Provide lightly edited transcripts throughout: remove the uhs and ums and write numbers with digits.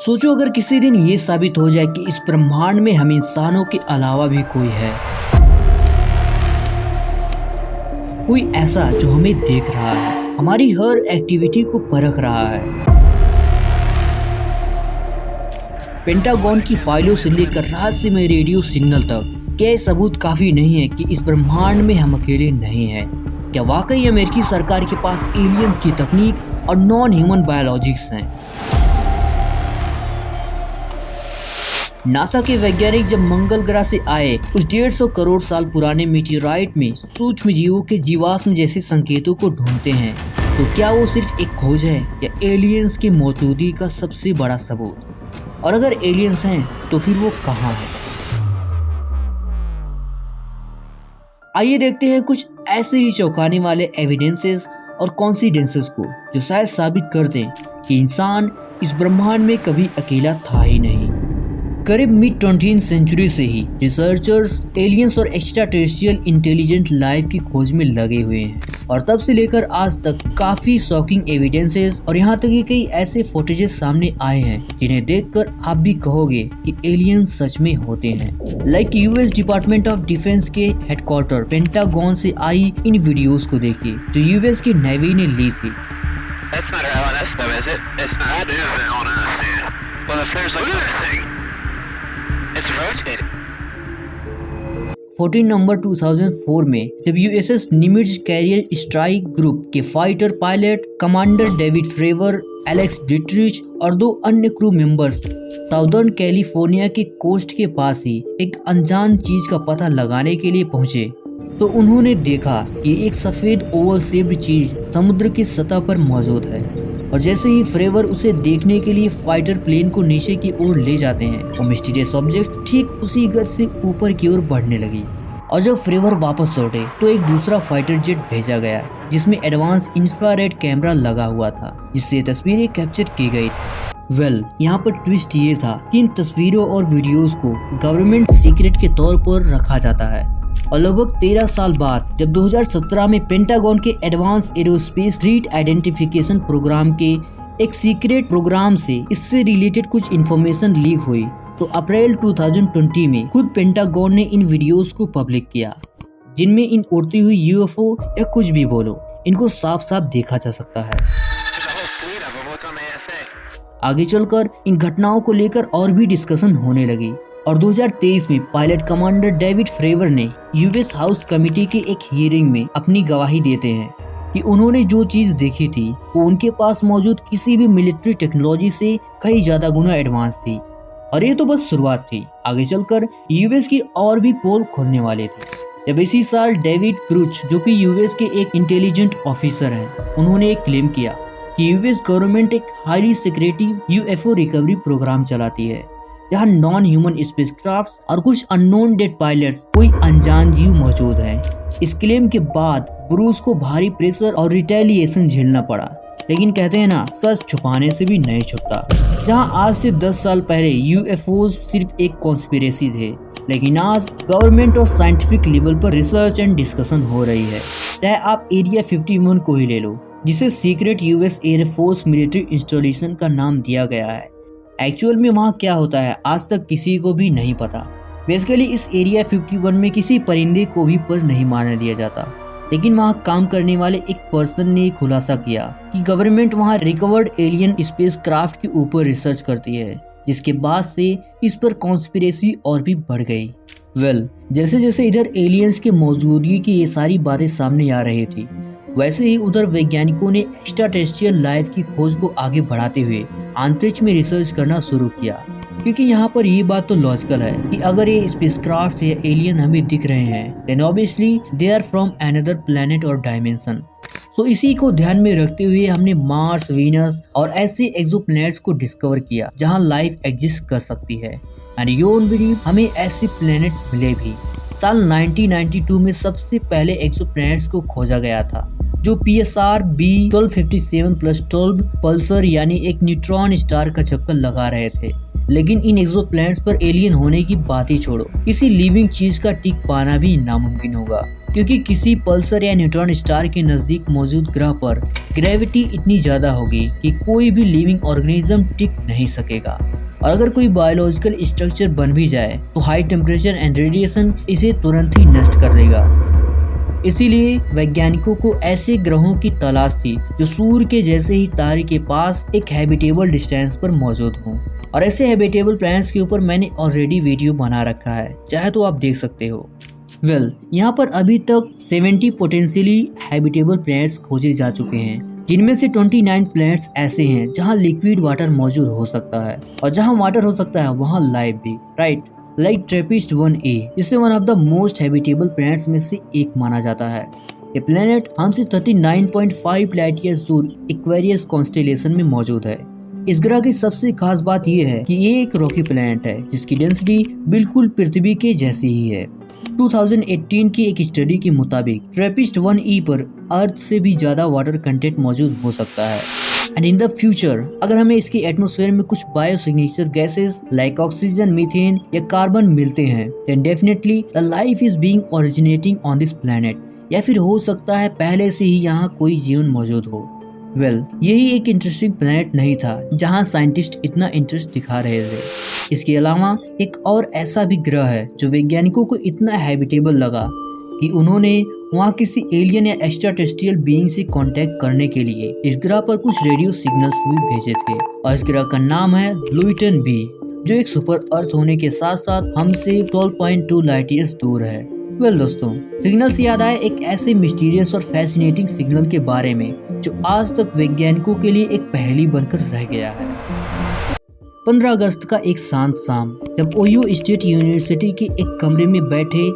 सोचो अगर किसी दिन ये साबित हो जाए कि इस ब्रह्मांड में हम इंसानों के अलावा भी कोई है, कोई ऐसा जो हमें देख रहा है, हमारी हर एक्टिविटी को परख रहा है। पेंटागन की फाइलों से लेकर रहस्यमय रेडियो सिग्नल तक, क्या ये सबूत काफी नहीं है कि इस ब्रह्मांड में हम अकेले नहीं हैं? क्या वाकई अमेरिकी सरकार के पास एलियंस की तकनीक और नॉन ह्यूमन बायोलॉजिक्स हैं? नासा के वैज्ञानिक जब मंगल ग्रह से आए उस 150 करोड़ साल पुराने मीटेराइट में सूक्ष्म जीवों के जीवाश्म जैसे संकेतों को ढूंढते हैं, तो क्या वो सिर्फ एक खोज है या एलियंस की मौजूदगी का सबसे बड़ा सबूत? और अगर एलियंस हैं तो फिर वो कहाँ हैं? आइए देखते हैं कुछ ऐसे ही चौंकाने वाले एविडेंसेस और कॉन्सिडेंसेस को जो शायद साबित कर दें कि इंसान इस ब्रह्मांड में कभी अकेला था ही नहीं। करीब मिड 20th सेंचुरी से ही रिसर्चर्स एलियंस और एक्स्ट्रा टेरेस्ट्रियल इंटेलिजेंट लाइफ की खोज में लगे हुए हैं, और तब से लेकर आज तक काफी शॉकिंग एविडेंसेस और यहाँ तक कि कई ऐसे फुटेजेस सामने आए हैं जिन्हें देखकर आप भी कहोगे कि एलियंस सच में होते हैं। Like US department of defence के हेडक्वार्टर पेंटागन से आई इन वीडियोस को देखिए जो यूएस की नेवी ने ली थी। नवंबर 2004 में जब USS Nimitz carrier strike group के fighter pilot commander David Fravor, Alex Dietrich और 2 अन्य क्रू मेंबर्स साउदर्न कैलिफोर्निया के कोस्ट के पास ही एक अनजान चीज का पता लगाने के लिए पहुंचे, तो उन्होंने देखा कि एक सफेद ओवल शेप्ड चीज समुद्र की सतह पर मौजूद है, और जैसे ही फ्रेवर उसे देखने के लिए फाइटर प्लेन को नीचे की ओर ले जाते हैं, वो मिस्टीरियस ऑब्जेक्ट ठीक उसी गति से ऊपर की ओर बढ़ने लगी। और जब फ्रेवर वापस लौटे तो एक दूसरा फाइटर जेट भेजा गया जिसमें एडवांस इंफ्रारेड कैमरा लगा हुआ था, जिससे तस्वीरें कैप्चर की गई थी। यहाँ पर ट्विस्ट ये था कि इन तस्वीरों और वीडियोस को गवर्नमेंट सीक्रेट के तौर पर रखा जाता है, और लगभग 13 साल बाद जब 2017 में पेंटागन के advance aerospace threat identification program के एक सीक्रेट प्रोग्राम से इससे रिलेटेड कुछ इन्फॉर्मेशन लीक हुई, तो अप्रैल 2020 में खुद पेंटागन ने इन वीडियोस को पब्लिक किया, जिनमें इन उड़ती हुई यूएफओ या कुछ भी बोलो, इनको साफ साफ देखा जा सकता है। आगे चलकर इन घटनाओं को लेकर और भी डिस्कशन होने लगी, और 2023 में पायलट कमांडर डेविड फ्रेवर ने यूएस हाउस कमेटी के एक हियरिंग में अपनी गवाही देते हैं कि उन्होंने जो चीज देखी थी वो उनके पास मौजूद किसी भी मिलिट्री टेक्नोलॉजी से कई ज्यादा गुना एडवांस थी, और ये तो बस शुरुआत थी। आगे चलकर यूएस की और भी पोल खोलने वाले थे। जब इसी साल डेविड क्रूच, जो कि यूएस के एक इंटेलिजेंट ऑफिसर हैं, उन्होंने एक क्लेम किया कि यूएस गवर्नमेंट एक highly secretive UFO recovery program चलाती है, जहां नॉन ह्यूमन स्पेसक्राफ्ट और कुछ अननोन डेड पायलट्स, कोई अनजान जीव मौजूद हैं। इस क्लेम के बाद ब्रूस को भारी प्रेशर और रिटेलिएशन झेलना पड़ा, लेकिन कहते हैं ना, सच छुपाने से भी नहीं छुपता। जहां आज से 10 साल पहले यूएफओज सिर्फ एक कॉन्स्पिरेसी थे, लेकिन आज गवर्नमेंट और साइंटिफिक लेवल पर रिसर्च एंड डिस्कशन हो रही है। चाहे आप एरिया 51 को ही ले लो, जिसे secret US air force military installation का नाम दिया गया है। एक्चुअल में वहाँ क्या होता है आज तक किसी को भी नहीं पता। बेसिकली इस एरिया 51 में किसी परिंदे को भी पर नहीं मारने दिया जाता, लेकिन वहाँ काम करने वाले एक पर्सन ने खुलासा किया कि गवर्नमेंट वहाँ रिकवर्ड एलियन स्पेसक्राफ्ट के ऊपर रिसर्च करती है, जिसके बाद से इस पर कॉन्स्पिरेसी और भी बढ़ गई। जैसे जैसे इधर एलियंस के मौजूदगी की ये सारी बातें सामने आ रही थी, वैसे ही उधर वैज्ञानिकों ने एक्स्ट्रा टेरेस्ट्रियल लाइफ की खोज को आगे बढ़ाते हुए अंतरिक्ष में रिसर्च करना शुरू किया, क्योंकि यहाँ पर ये बात तो लॉजिकल है कि अगर ये स्पेसक्राफ्ट या एलियन हमें दिख रहे हैं, then obviously they are from another planet और डायमेंशन। सो इसी को ध्यान में रखते हुए हमने मार्स, वीनस और ऐसे एक्सोप्लैनेट्स को डिस्कवर किया जहाँ लाइफ एग्जिस्ट कर सकती है, एंड यू वोंट बिलीव हमें ऐसे प्लेनेट मिले भी। साल 1992 में सबसे पहले एक्सोप्लैनेट्स को खोजा गया था, जो PSR B1257+12 पल्सर यानी एक न्यूट्रॉन स्टार का चक्कर लगा रहे थे। लेकिन इन एक्सोप्लैनेट्स पर एलियन होने की बात ही छोड़ो, किसी लिविंग चीज का टिक पाना भी नामुमकिन होगा। क्योंकि किसी पल्सर या न्यूट्रॉन स्टार के नजदीक मौजूद ग्रह पर ग्रेविटी इतनी ज्यादा होगी कि कोई भी लिविंग ऑर्गेनिज्म टिक नहीं सकेगा, और अगर कोई बायोलॉजिकल स्ट्रक्चर बन भी जाए तो हाई टेम्परेचर एंड रेडिएशन इसे तुरंत ही नष्ट कर देगा। इसीलिए वैज्ञानिकों को ऐसे ग्रहों की तलाश थी जो सूर्य के जैसे ही तारे के पास एक हैबिटेबल डिस्टेंस पर मौजूद हों, और ऐसे हैबिटेबल प्लैनेट्स के ऊपर मैंने ऑलरेडी वीडियो बना रखा है, चाहे तो आप देख सकते हो। यहाँ पर अभी तक 70 पोटेंशियली हैबिटेबल प्लैनेट्स खोजे जा चुके हैं, जिनमें से 29 प्लैनेट्स ऐसे हैं जहां लिक्विड वाटर मौजूद हो सकता है, और जहां वाटर हो सकता है वहां लाइफ भी, राइट। लाइक TRAPPIST-1a, जिसे one of the most habitable planets में से एक माना जाता है। ये प्लैनेट हमसे 39.5 लाइट ईयर्स दूर एक्वेरियस कॉन्स्टेलेशन में मौजूद है। इस ग्रह की सबसे खास बात यह है कि ये एक रॉकी प्लैनेट है जिसकी डेंसिटी बिल्कुल पृथ्वी के जैसी ही है। 2018 की एक स्टडी के मुताबिक TRAPPIST-1e पर अर्थ से भी ज्यादा वाटर कंटेंट मौजूद हो सकता है। एंड इन द फ्यूचर अगर हमें इसके एटमॉस्फेयर में कुछ bio signature gases like oxygen, methane या कार्बन मिलते हैं, then definitely the life is being originating on this planet, या फिर हो सकता है पहले से ही यहाँ कोई जीवन मौजूद हो। यही एक इंटरेस्टिंग प्लैनेट नहीं था जहाँ साइंटिस्ट इतना इंटरेस्ट दिखा रहे थे। इसके अलावा एक और ऐसा भी ग्रह है जो वैज्ञानिकों को इतना हैबिटेबल लगा कि उन्होंने वहाँ किसी एलियन या एक्स्ट्रा टेरेस्ट्रियल बीइंग से कांटेक्ट करने के लिए इस ग्रह पर कुछ रेडियो सिग्नल्स भी भेजे थे, और इस ग्रह का नाम है लुइटन बी, जो एक सुपर अर्थ होने के साथ साथ हमसे 12.2 लाइट ईयर्स दूर है। दोस्तों, सिग्नल से याद आए एक ऐसे मिस्टीरियस और फैसिनेटिंग सिग्नल के बारे में जो आज तक वैज्ञानिकों के लिए एक पहेली बनकर रह गया है। 15 अगस्त का एक शांत शाम जब ओहियो स्टेट यूनिवर्सिटी के एक कमरे में बैठे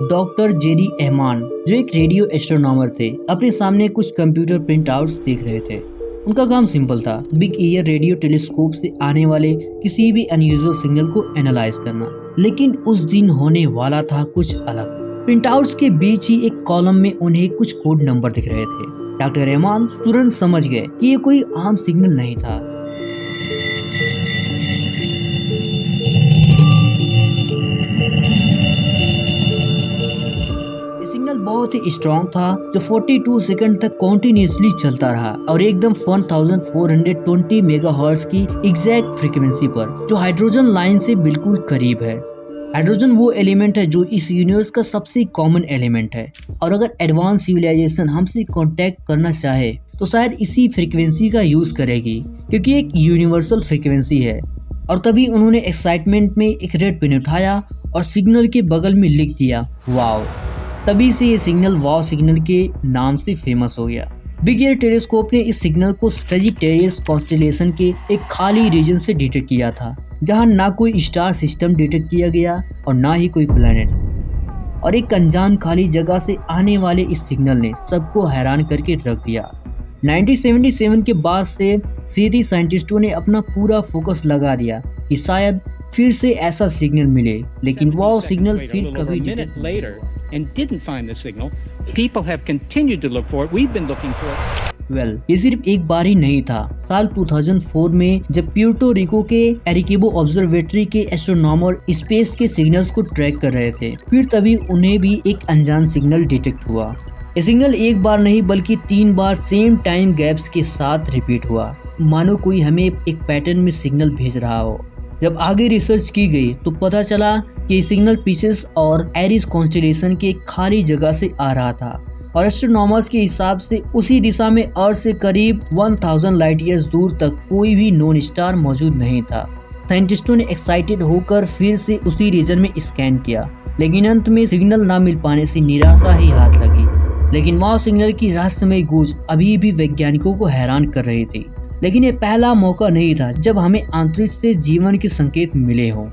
डॉक्टर जेरी एहमान, जो एक रेडियो एस्ट्रोनॉमर थे, अपने सामने कुछ कंप्यूटर प्रिंट आउट्स देख रहे थे। उनका काम सिंपल था, बिग ईयर रेडियो टेलीस्कोप से आने वाले किसी भी अनयूजुअल सिग्नल को एनालाइज करना। लेकिन उस दिन होने वाला था कुछ अलग। प्रिंट आउट्स के बीच ही एक कॉलम में उन्हें कुछ कोड नंबर दिख रहे थे। डॉक्टर एहमान तुरंत समझ गए कि ये कोई आम सिग्नल नहीं था। बहुत ही स्ट्रॉन्ग था जो 42 सेकंड तक कॉन्टिन्यूसली चलता रहा, और एकदम 1420 मेगाहर्ट्ज की एग्जैक्ट फ्रीक्वेंसी पर, जो हाइड्रोजन लाइन से बिल्कुल करीब है। हाइड्रोजन वो एलिमेंट है जो इस यूनिवर्स का सबसे कॉमन एलिमेंट है, और अगर एडवांस सिविलाइजेशन हमसे कांटेक्ट करना चाहे तो शायद इसी फ्रीक्वेंसी का यूज करेगी, क्योंकि एक यूनिवर्सल फ्रीक्वेंसी है। और तभी उन्होंने एक्साइटमेंट में एक रेड पेन उठाया और सिग्नल के बगल में लिख दिया वाव। तभी से ये सिग्नल वाव सिग्नल के नाम से फेमस हो गया। बिग ईयर टेलीस्कोप ने इस सिग्नल को सजिटेरियस कॉन्स्टेलेशन के एक खाली रीजन से डिटेक्ट किया था, जहां ना कोई स्टार सिस्टम डिटेक्ट किया गया और ना ही कोई प्लैनेट। और एक अनजान खाली जगह से आने वाले इस सिग्नल ने सबको हैरान करके रख दिया। 1977 के बाद से सीधी साइंटिस्टों ने अपना पूरा फोकस लगा दिया कि शायद फिर से ऐसा सिग्नल मिले, लेकिन वाव सिग्नल फिर कभी detect and didn't find the signal. People have continued to look for it. We've been looking for it. ये सिर्फ एक बार ही नहीं था। साल 2004 में जब प्यूर्टो रिको के एरिकेबो ऑब्जर्वेटरी के एस्ट्रोनॉमर स्पेस के सिग्नल्स को ट्रैक कर रहे थे, फिर तभी उन्हें भी एक अनजान सिग्नल डिटेक्ट हुआ। ये सिग्नल एक बार नहीं बल्कि 3 बार सेम टाइम गैप्स के साथ रिपीट हुआ, मानो कोई हमें एक पैटर्न में सिग्नल भेज रहा हो। जब आगे रिसर्च की गई तो पता चला कि सिग्नल पीसेस और एरिस कॉन्स्टेलेशन के खाली जगह से आ रहा था, और एस्ट्रोनॉमर्स के हिसाब से उसी दिशा में अर्थ से करीब 1000 लाइट ईयर्स दूर तक कोई भी नॉन स्टार मौजूद नहीं था। साइंटिस्टों ने एक्साइटेड होकर फिर से उसी रीजन में स्कैन किया, लेकिन अंत में सिग्नल ना मिल पाने से निराशा ही हाथ लगी। लेकिन वाव सिग्नल की रहस्यमय गूंज अभी भी वैज्ञानिकों को हैरान कर रही थी। लेकिन ये पहला मौका नहीं था जब हमें अंतरिक्ष से जीवन के संकेत मिले हों।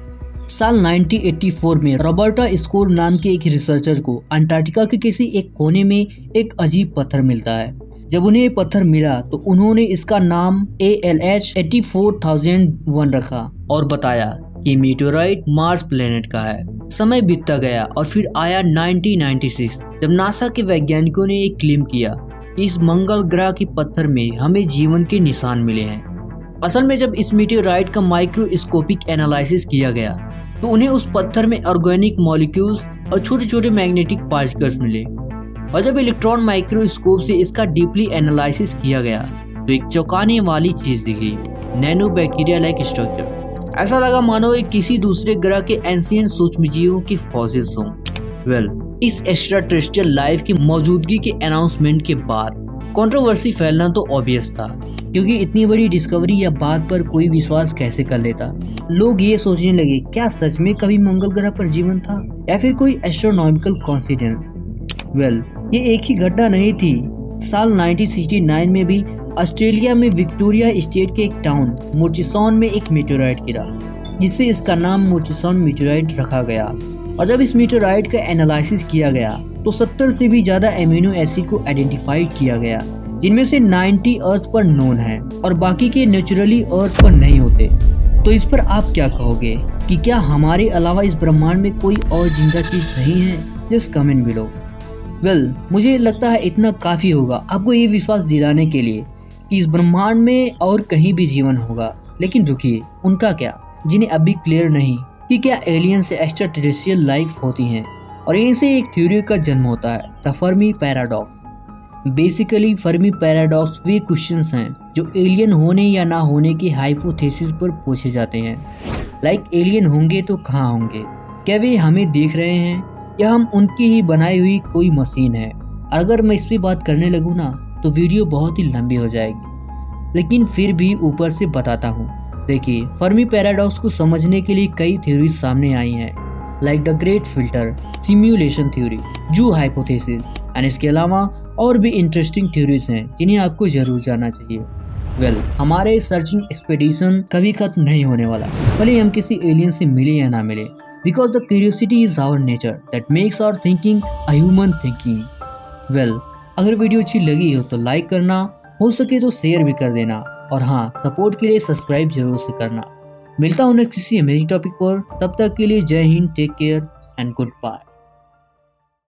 साल 1984 में रॉबर्टा स्कोर नाम के एक रिसर्चर को अंटार्कटिका के किसी एक कोने में एक अजीब पत्थर मिलता है। जब उन्हें ये पत्थर मिला तो उन्होंने इसका नाम ALH 84001 रखा और बताया कि मीटेओराइट मार्स प्लेनेट का है। समय बीतता गया और फिर आया 1996 जब नासा के वैज्ञानिकों ने एक क्लेम किया इस मंगल ग्रह के पत्थर में हमें जीवन के निशान मिले हैं। असल में जब इस मीटेओराइट का माइक्रोस्कोपिक एनालिसिस किया गया तो उन्हें उस पत्थर में ऑर्गेनिक मॉलिक्यूल्स और छोटे छोटे मैग्नेटिक पार्टिकल्स मिले। और जब इलेक्ट्रॉन माइक्रोस्कोप से इसका डीपली एनालिसिस किया गया तो एक चौंकाने वाली चीज दिखी, नैनो बैक्टीरिया लाइक स्ट्रक्चर। ऐसा लगा मानो ये किसी दूसरे ग्रह के एंशिएंट सूक्ष्मजीवों के फॉसिल्स हों। इस एक्स्ट्रा टेरेस्ट्रियल लाइफ की मौजूदगी के अनाउंसमेंट के बाद कंट्रोवर्सी फैलना तो ऑब्वियस था, क्योंकि इतनी बड़ी डिस्कवरी या बात पर कोई विश्वास कैसे कर लेता। लोग ये सोचने लगे, क्या सच में कभी मंगल ग्रह पर जीवन था या फिर कोई एस्ट्रोनॉमिकल कोइंसिडेंस। ये एक ही घटना नहीं थी। साल 1969 में भी ऑस्ट्रेलिया में विक्टोरिया स्टेट के एक टाउन मुर्चिसॉन में एक मीटेओराइट गिरा, जिससे इसका नाम मुर्चिसॉन मीटेओराइट रखा गया। और जब इस मीटेओराइट का एनालिसिस किया गया तो 70 से भी ज्यादा एमिनो एसिड को आइडेंटिफाई किया गया, जिनमें से 90 अर्थ पर नोन है और बाकी के नेचुरली अर्थ पर नहीं होते। तो इस पर आप क्या कहोगे कि क्या हमारे अलावा इस ब्रह्मांड में कोई और जिंदा चीज नहीं है? Just comment below. मुझे लगता है इतना काफी होगा आपको ये विश्वास दिलाने के लिए कि इस ब्रह्मांड में और कहीं भी जीवन होगा। लेकिन रुकिए, उनका क्या, जिन्हें अभी क्लियर नहीं कि क्या एलियन से एक्स्ट्रा टेरेस्ट्रियल लाइफ होती हैं। और यहीं से एक थ्योरी का जन्म होता है, the Fermi paradox. Basically Fermi paradox way questions हैं जो एलियन होने या ना होने की हाइपोथेसिस पर पूछे जाते हैं। लाइक एलियन होंगे तो कहाँ होंगे, क्या वे हमें देख रहे हैं या हम उनकी ही बनाई हुई कोई मशीन है। अगर मैं इस पे बात करने लगूँ ना तो वीडियो बहुत ही लंबी हो जाएगी, लेकिन फिर भी ऊपर से बताता हूँ। देखिए, फर्मी पैराडॉक्स को समझने के लिए कई थ्योरीज सामने आई हैं, like the great filter, simulation theory, जू हाइपोथेसिस एंड इसके अलावा और भी इंटरेस्टिंग थ्योरीज हैं जिन्हें आपको जरूर जानना चाहिए। हमारे सर्चिंग एक्सपेडिशन कभी खत्म नहीं होने वाला, भले हम किसी एलियन से मिले या ना मिले, because the curiosity is our nature that makes our thinking a human thinking. अगर वीडियो अच्छी लगी हो तो लाइक करना, हो सके तो शेयर भी कर देना, और हाँ, सपोर्ट के लिए सब्सक्राइब जरूर से करना। मिलता हूँ नेक्स्ट किसी अमेजिंग टॉपिक पर, तब तक के लिए जय हिंद, take care and good bye.